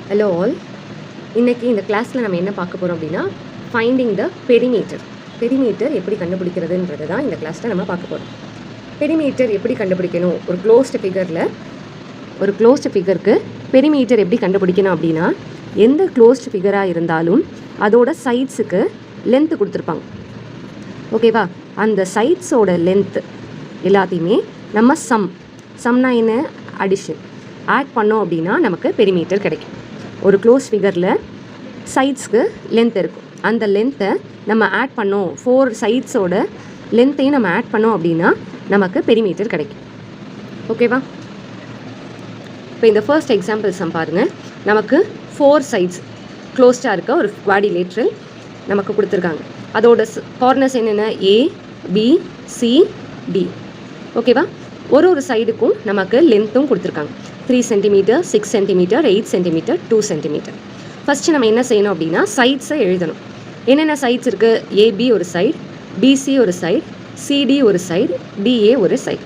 Hello all. இன்றைக்கி இந்த கிளாஸில் நம்ம என்ன பார்க்க போகிறோம் அப்படின்னா ஃபைண்டிங் த பெரிமீட்டர். பெரிமீட்டர் எப்படி கண்டுபிடிக்கிறதுன்றது தான் இந்த கிளாஸில் நம்ம பார்க்க போகிறோம். பெரிமீட்டர் எப்படி கண்டுபிடிக்கணும், ஒரு க்ளோஸ்டு ஃபிகருக்கு பெரிமீட்டர் எப்படி கண்டுபிடிக்கணும் அப்படின்னா, எந்த க்ளோஸ்டு ஃபிகராக இருந்தாலும் அதோட சைட்ஸுக்கு லென்த்து கொடுத்துருப்பாங்க. ஓகேவா? அந்த சைட்ஸோட லென்த்து எல்லாத்தையுமே நம்ம சம்னா என்ன, அடிஷன் ஆட் பண்ணோம் அப்படின்னா நமக்கு பெரிமீட்டர் கிடைக்கும். ஒரு க்ளோஸ் ஃபிகரில் சைட்ஸ்க்கு லென்த் இருக்கும். அந்த லென்த்தை நம்ம ஆட் பண்ணோம், 4 சைட்ஸோட லென்த்தையும் நம்ம ஆட் பண்ணோம் அப்படின்னா நமக்கு பெரிமீட்டர் கிடைக்கும். ஓகேவா? இப்போ இந்த ஃபர்ஸ்ட் எக்ஸாம்பிள் சம் பாருங்கள். நமக்கு 4 சைட்ஸ் க்ளோஸ்டாக இருக்க ஒரு குவாடிலேட்ரல் நமக்கு கொடுத்துருக்காங்க. அதோட கார்னர்ஸ் என்னென்ன, A, B, C, D. ஓகேவா? ஒரு சைடுக்கும் நமக்கு லென்த்தும் கொடுத்துருக்காங்க. 3 centimetre, 6 centimetre, 8 centimetre, 2 centimetre. First நம்ம என்ன செய்யணும் அப்படின்னா சைட்ஸை எழுதணும். என்னென்ன சைட்ஸ் இருக்குது, ஏபி ஒரு சைடு, பிசி ஒரு சைடு, சிடி ஒரு சைடு, டிஏ ஒரு சைடு.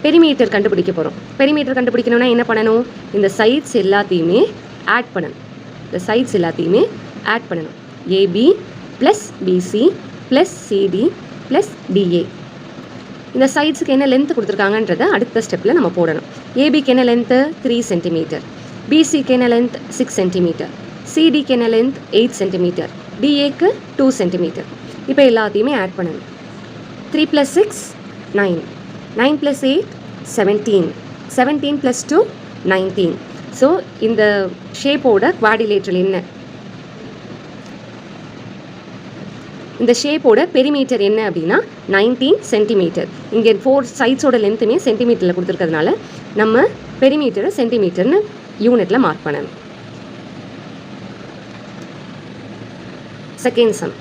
பெரிமீட்டர் கண்டுபிடிக்க போகிறோம். பெரிமீட்டர் கண்டுபிடிக்கணும்னா என்ன பண்ணணும், இந்த சைட்ஸ் எல்லாத்தையுமே ஆட் பண்ணணும். AB plus BC plus CD plus DA. இந்த சைட்ஸுக்கு என்ன லென்த் கொடுத்துருக்காங்கன்றதை அடுத்த ஸ்டெப்பில் நம்ம போடணும். ஏபிக்கு என்ன லென்த்து 3 சென்டிமீட்டர், பிசிக்கு என்ன லென்த் 6 சென்டிமீட்டர், சிடிக்கு என்ன லென்த் 8 சென்டிமீட்டர், டிஏக்கு 2 சென்டிமீட்டர். இப்போ எல்லாத்தையுமே ஆட் பண்ணணும். 3 + 6 9, 9 + 8 17, 17 + 2 19. ஸோ இந்த ஷேப்போட குவாடிலேட்ரல் என்ன, இந்த ஷேப்போட பெரிமீட்டர் என்ன அப்படின்னா 19 சென்டிமீட்டர். இங்கே 4 சைட்ஸோட லென்த்துமே சென்டிமீட்டரில் கொடுத்துருக்கிறதுனால நம்ம பெரிமீட்டரை சென்டிமீட்டர்னு யூனிட்டில் மார்க் பண்ணணும். Second sum.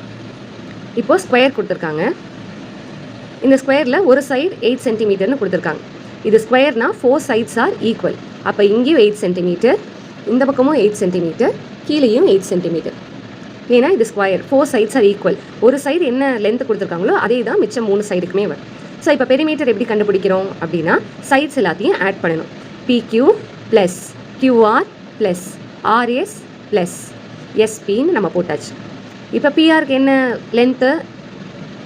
இப்போ ஸ்கொயர் கொடுத்துருக்காங்க. இந்த ஸ்கொயரில் ஒரு சைடு 8 சென்டிமீட்டர்னு கொடுத்துருக்காங்க. இது ஸ்கொயர்னா 4 சைட்ஸ் ஆர் ஈக்குவல். அப்போ இங்கேயும் 8 சென்டிமீட்டர், இந்த பக்கமும் 8 சென்டிமீட்டர், கீழேயும் 8 சென்டிமீட்டர். ஏன்னா இது ஸ்கொயர், 4 சைட்ஸ் ஆர் ஈக்குவல். ஒரு சைடு என்ன லென்த் கொடுத்துருக்காங்களோ அதே தான் மிச்சம் 3 சைடுக்குமே வரும். ஸோ இப்போ பெரிமீட்டர் எப்படி கண்டுபிடிக்கிறோம் அப்படின்னா சைட்ஸ் எல்லாத்தையும் ஆட் பண்ணணும். PQ plus QR plus RS plus எஸ்பின்னு நம்ம போட்டாச்சு. இப்போ பிஆருக்கு என்ன லென்த்து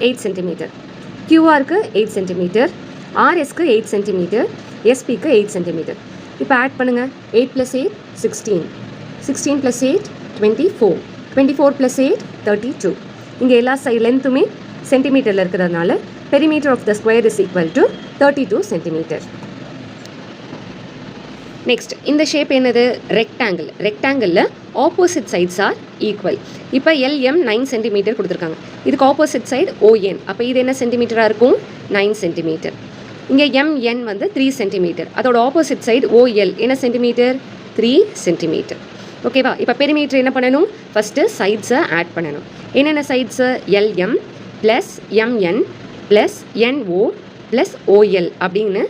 8 சென்டிமீட்டர், கியூஆருக்கு 8 சென்டிமீட்டர், ஆர்எஸ்க்கு 8 சென்டிமீட்டர், எஸ்பிக்கு 8 சென்டிமீட்டர். இப்போ ஆட் பண்ணுங்கள். 8 + 8 16, 16 + 8 24, 24 + 8 32. இங்கே எல்லா லென்த்துமே சென்டிமீட்டரில் இருக்கிறதுனால perimeter of the square is equal to 32 centimetre. Next, இந்த ஷேப் என்னது, ரெக்டாங்கிள். ரெக்டாங்கிளில் ஆப்போசிட் சைட்ஸ் ஆர் ஈக்குவல். இப்போ எல்எம் 9 சென்டிமீட்டர் கொடுத்துருக்காங்க. இதுக்கு ஆப்போசிட் சைடு ஓஎன். அப்போ இது என்ன சென்டிமீட்டராக இருக்கும், 9 சென்டிமீட்டர். இங்கே எம்என் வந்து 3 சென்டிமீட்டர். அதோட ஆப்போசிட் சைடு ஓஎல் என்ன சென்டிமீட்டர், 3 சென்டிமீட்டர். ஓகேவா? இப்போ பெரிமீட்டர் என்ன பண்ணணும், ஃபஸ்ட்டு சைட்ஸை ஆட் பண்ணணும். என்னென்ன sides, LM plus MN plus NO plus OL அப்படின்னு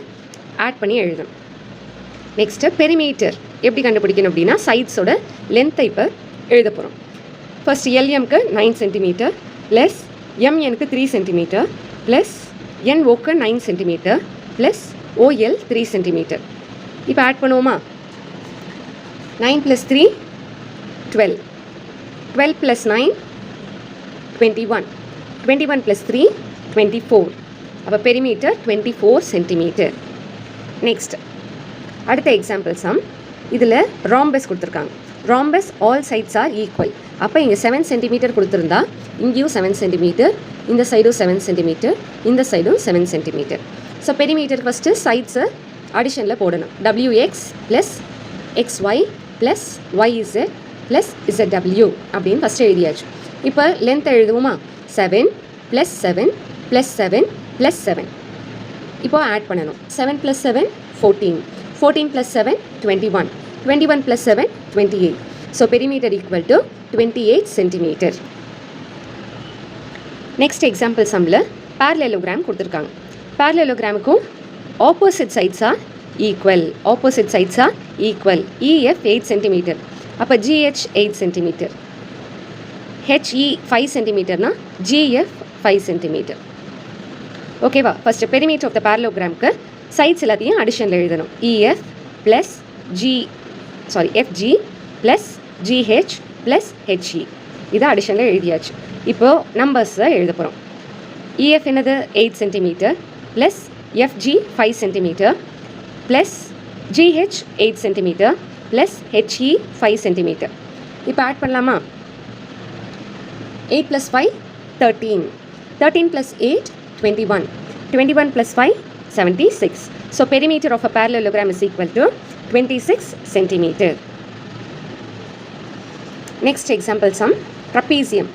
ஆட் பண்ணி எழுதணும். நெக்ஸ்ட்டு பெரிமீட்டர் எப்படி கண்டுபிடிக்கணும் அப்படின்னா சைட்ஸோட லென்த்தை இப்போ எழுத போகிறோம். ஃபர்ஸ்ட் எல்எம்க்கு 9 சென்டிமீட்டர் ப்ளஸ் எம்எனுக்கு 3 சென்டிமீட்டர் ப்ளஸ் என்ஓக்கு 9 சென்டிமீட்டர் ப்ளஸ் ஓஎல் 3 சென்டிமீட்டர். இப்போ ஆட் பண்ணுவோமா. 9 + 3 12, 12 + 9 21, 21 + 3 24. அப்போ பெரிமீட்டர் 24 சென்டிமீட்டர். நெக்ஸ்ட் அடுத்த எக்ஸாம்பிள் சம். இதில் ராம்பஸ் கொடுத்துருக்காங்க. Rhombus all sides are equal. அப்போ இங்கே 7 சென்டிமீட்டர் கொடுத்துருந்தா இங்கேயும் 7 சென்டிமீட்டர், இந்த சைடும் 7 சென்டிமீட்டர், இந்த சைடும் 7 சென்டிமீட்டர். ஸோ பெரிமீட்டர் ஃபஸ்ட்டு சைட்ஸை அடிஷனில் போடணும். WX + XY + YZ + ZW அப்படின்னு ஃபஸ்ட்டு எழுதியாச்சு. இப்போ லென்த் எழுதுவோமா. 7 + 7 + 7 + 7. இப்போ ஆட் பண்ணணும். 7 + 7 14, 14 + 7 21, 21 + 7 28. So perimeter equal to 28 centimetre. Next example சம்மில் பேரலலோகிராம் கொடுத்துருக்காங்க. பேரலலோகிராமுக்கும் opposite sides are equal. Opposite sides are equal. EF 8 centimetre, அப்போ GH 8 சென்டிமீட்டர், HE 5 சென்டிமீட்டர்னா GF 5 சென்டிமீட்டர். ஓகேவா? ஃபஸ்ட்டு பெரிமீட்டர் ஆஃப் த பேரலோகிராமுக்கு சைட்ஸ் எல்லாத்தையும் அடிஷனில் எழுதணும். EF plus FG plus GH plus HE. இதை அடிஷனில் எழுதியாச்சு. இப்போது நம்பர்ஸை எழுத போகிறோம். இஎஃப் என்னது 8 centimetre plus FG 5 centimetre plus GH 8 centimetre plus HE 5 centimetre. இப்போ ஆட் பண்ணலாமா? 8 + 5 13, 13 + 8 21, 21 + 5 76. So perimeter of a parallelogram is equal to 26 centimeter. Next example sum, trapezium.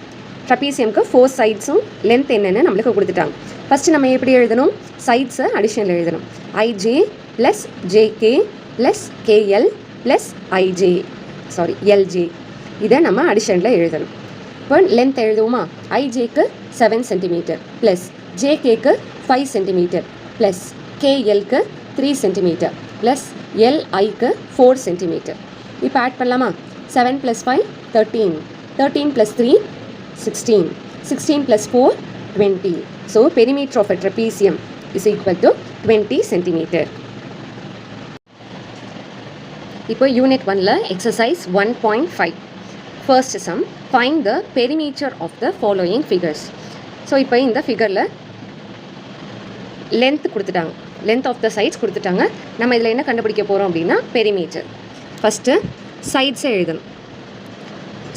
ட்ரபீசியம்க்கு 4 சைட்ஸும் லென்த் என்னென்னு நம்மளுக்கு கொடுத்துட்டாங்க. ஃபஸ்ட்டு நம்ம எப்படி எழுதணும்? சைட்ஸை அடிஷனில் எழுதணும். IJ plus JK plus KL plus LJ. இதை நம்ம அடிஷனில் எழுதணும். இப்போ லென்த் எழுதுவோமா? ஐஜேக்கு 7 சென்டிமீட்டர் ப்ளஸ் ஜேகேக்கு 5 சென்டிமீட்டர் ப்ளஸ் கேஎல்க்கு 3 சென்டிமீட்டர் ப்ளஸ் எல்ஐக்கு 4 சென்டிமீட்டர். இப்போ ஆட் பண்ணலாமா? 7 + 5 13, 13 + 3 16, 16 + 4 20. So perimeter of a trapezium is equal to 20 centimeter. இப்போ யூனிட் 1ல exercise 1.5 first sum, find the perimeter of the following figures. So இப்போ இந்த ஃபிகரில் லென்த் கொடுத்துட்டாங்க, லென்த் ஆஃப் த சைட்ஸ் கொடுத்துட்டாங்க. நம்ம இதில் என்ன கண்டுபிடிக்க போகிறோம் அப்படின்னா பெரிமீட்டர். ஃபஸ்ட்டு சைட்ஸை எழுதணும்.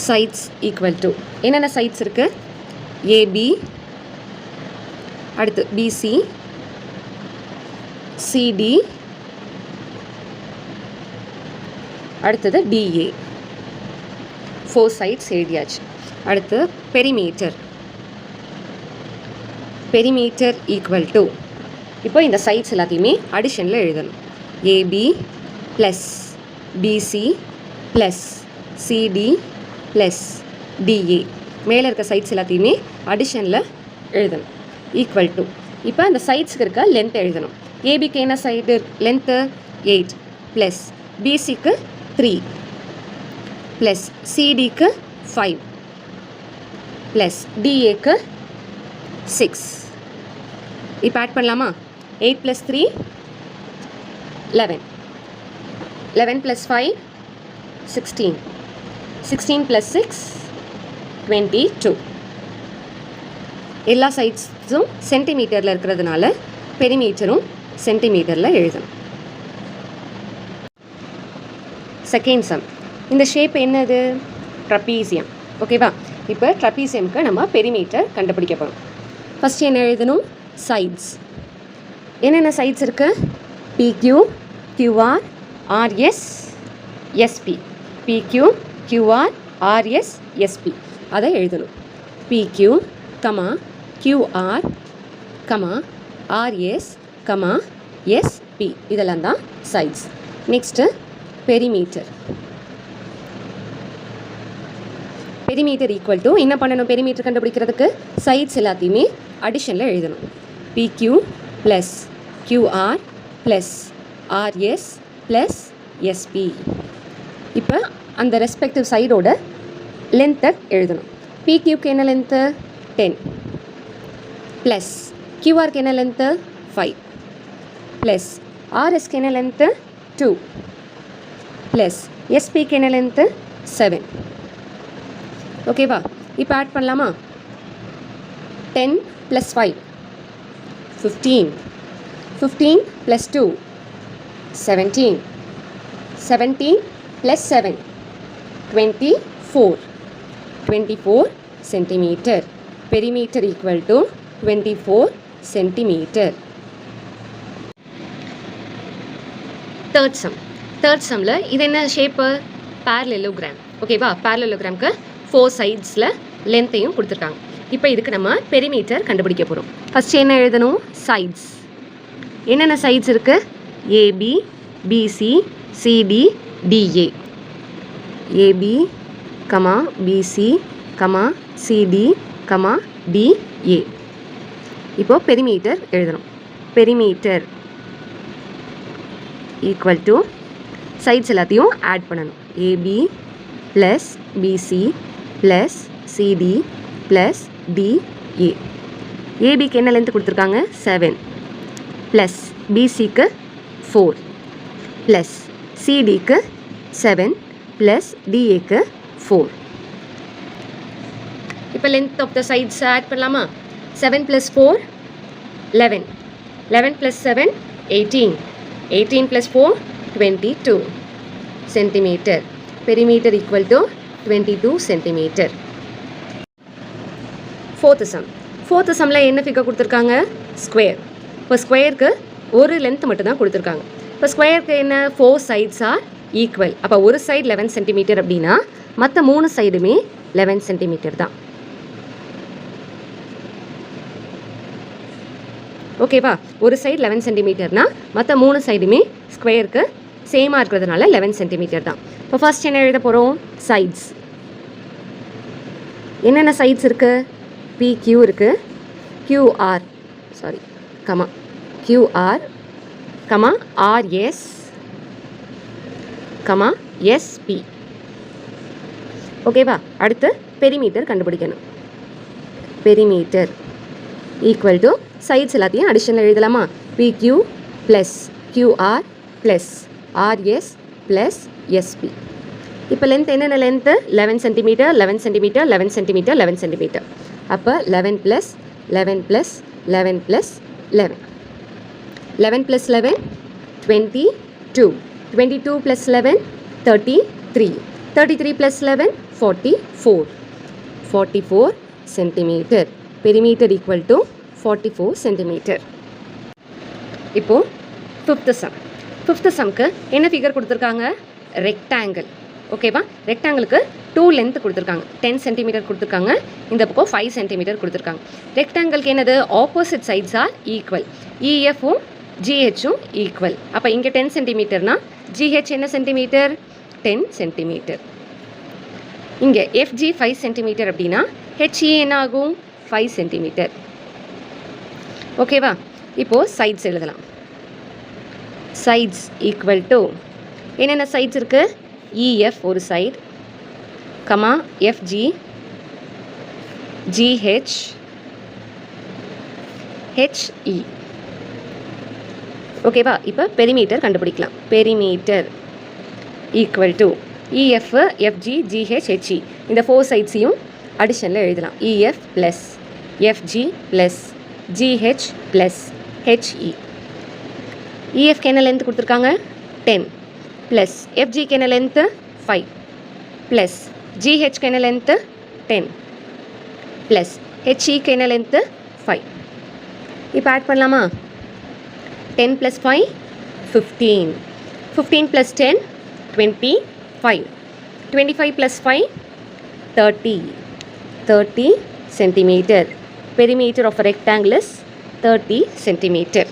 சைட்ஸ் ஈக்குவல் டு என்னென்ன சைட்ஸ் இருக்குது? ஏபி, அடுத்து பிசி, சிடி, அடுத்தது டிஏ. 4 சைட்ஸ் எழுதியாச்சு. அடுத்து பெரிமீட்டர். பெரிமீட்டர் ஈக்குவல் டு இப்போ இந்த சைட்ஸ் எல்லாத்தையுமே அடிஷனில் எழுதணும். AB plus BC plus CD plus DA. மேலே இருக்க சைட்ஸ் எல்லாத்தையுமே அடிஷனில் எழுதணும். ஈக்குவல் டு இப்போ அந்த சைட்ஸுக்கு இருக்க லென்த் எழுதணும். ஏபிக்கு என்ன சைடு லென்த்து? 8 ப்ளஸ் பிசிக்கு 3 ப்ளஸ் சிடிக்கு 5 ப்ளஸ் டிஏக்கு 6. இப்போ ஆட் பண்ணலாமா? 8 + 3 11, 11 + 5 16, 16 + 6 22. எல்லா சைட்ஸும் சென்டிமீட்டரில் இருக்கிறதுனால பெரிமீட்டரும் சென்டிமீட்டரில் எழுதணும். செகண்ட் சம், இந்த ஷேப் என்னது? ட்ரபீசியம். ஓகேவா? இப்போ ட்ரபீசியம்க்கு நம்ம பெரிமீட்டர் கண்டுபிடிக்க போகிறோம். ஃபஸ்ட்டு என்ன எழுதணும்? சைட்ஸ். என்னென்ன சைட்ஸ் இருக்குது? PQ, QR, RS, SP. PQ, QR, RS, SP. அதை எழுதணும். PQ comma QR comma RS comma SP. இதெல்லாம் தான் sides. Next perimeter. Perimeter equal to என்ன பண்ணணும்? பெரிமீட்டர் கண்டுபிடிக்கிறதுக்கு சைட்ஸ் எல்லாத்தையுமே அடிஷனில் எழுதணும். PQ plus QR plus RS plus SP. இப்போ அந்த ரெஸ்பெக்டிவ் சைடோட லென்த்தை எழுதணும். பிக்யூக்கு என்ன லென்த்து? 10 ப்ளஸ் கியூஆருக்கு என்ன லென்த்து? 5 ப்ளஸ் ஆர்எஸ்க்கு என்ன லென்த்து? 2 ப்ளஸ் எஸ்பிக்கு என்ன லென்த்து? 7. ஓகேவா? இப்போ ஆட் பண்ணலாமா? 10 + 5 15, 15 + 2 17, 17 + 7 24, 24 centimeter. Perimeter equal to 24 centimeter. Third sum. Third sumல இது என்ன ஷேப்பு? parallelogram. ஓகேவா? parallelogram-க்கு 4 சைட்ஸில் லென்த்தையும் கொடுத்துருக்காங்க. இப்போ இதுக்கு நம்ம பெரிமீட்டர் கண்டுபிடிக்க போகிறோம். ஃபஸ்ட்டு என்ன எழுதணும்? சைட்ஸ். என்னென்ன சைட்ஸ் இருக்குது? AB, BC, CD, DA. AB comma BC comma CD comma DA. இப்போது பெரிமீட்டர் எழுதணும். பெரிமீட்டர் ஈக்குவல் டு சைட்ஸ் எல்லாத்தையும் ஆட் பண்ணணும். AB plus BC plus CD plus DA. ஏபிக்கு என்ன லென்த் கொடுத்துருக்காங்க? 7 ப்ளஸ் பிசிக்கு 4 ப்ளஸ் சிடிக்கு 7 ப்ளஸ் டிஏக்கு 4. இப்போ length of the sides add பண்ணலாமா? 7 + 4 11, 11 + 7 18, 18 + 4 22 centimeter. Perimeter equal to 22 centimeter. Fourth sumல என்ன ஃபிகர் கொடுத்துருக்காங்க? ஸ்கொயர். இப்போ ஸ்கொயருக்கு ஒரு லென்த் மட்டும் தான் கொடுத்துருக்காங்க. இப்போ ஸ்கொயருக்கு என்ன? 4 sides are equal. அப்போ ஒரு சைடு 11 சென்டிமீட்டர் அப்படின்னா மற்ற 3 சைடுமே 11 சென்டிமீட்டர் தான். ஓகேவா? ஒரு சைடு 11 சென்டிமீட்டர்னா மற்ற 3 சைடுமே ஸ்கொயருக்கு சேமாக இருக்கிறதுனால 11 சென்டிமீட்டர் தான். இப்போ ஃபர்ஸ்ட் என்ன எழுத போகிறோம்? சைட்ஸ். என்னென்ன சைட்ஸ் இருக்குது? PQ இருக்குது, QR sorry comma QR comma RS comma SP. ஓகேவா? அடுத்து பெரிமீட்டர் கண்டுபிடிக்கணும். பெரிமீட்டர் ஈக்குவல் டு சைட்ஸ் எல்லாத்தையும் அடிஷனில் எழுதலாமா? PQ plus QR plus RS plus SP. இப்போ லென்த் என்னென்ன length? 11 centimetre 11 centimetre 11 centimetre 11 centimetre. அப்போ 11 plus 11 plus 11 plus 11, 11 plus 11 22, 22 plus 11 33, 33 plus 11 44, 44 centimetre. Perimeter equal to 44 centimetre. இப்போது fifth சம்க்கு என்ன ஃபிகர் கொடுத்துருக்காங்க? Rectangle. ஓகேவா? ரெக்டாங்கிளுக்கு 2 length கொடுத்துருக்காங்க. 10 சென்டிமீட்டர் கொடுத்துருக்காங்க. இந்த பக்கம் 5 சென்டிமீட்டர் கொடுத்துருக்காங்க. ரெக்டாங்கிளுக்கு என்னது? Opposite sides are equal. இஎஃப்பும் ஜிஹெச்சும் ஈக்குவல். அப்போ இங்கே 10 சென்டிமீட்டர்னா ஜிஹெச் என்ன சென்டிமீட்டர்? 10 சென்டிமீட்டர். இங்கே எஃப்ஜி 5 சென்டிமீட்டர் அப்படின்னா ஹெச்இ என்ன ஆகும்? 5 சென்டிமீட்டர். ஓகேவா? இப்போது சைட்ஸ் எழுதலாம். சைட்ஸ் ஈக்குவல் டு என்னென்ன சைட்ஸ் இருக்குது? இஎஃப் ஒரு side comma FG GH HE. ஓகேவா? இப்போ பெரிமீட்டர் கண்டுபிடிக்கலாம். Perimeter equal to EF FG GH HE. இந்த 4 சைட்ஸையும் அடிஷனில் எழுதலாம். EF plus FG plus GH plus HE. இஎஃப்க்கு என்ன லென்த் கொடுத்துருக்காங்க? 10 ப்ளஸ் எஃப்ஜிக்கு என்ன லென்த்து? 5 ப்ளஸ் ஜிஹெச்க்கு என்ன லென்த்து? 10 ப்ளஸ் ஹெச்இக்கு என்ன லென்த்து? 5. இப்போ ஆட் பண்ணலாமா? 10 + 5 15, 15 + 10 25, 25 + 5 30, 30 centimeter. Perimeter of a rectangle is 30 centimeter.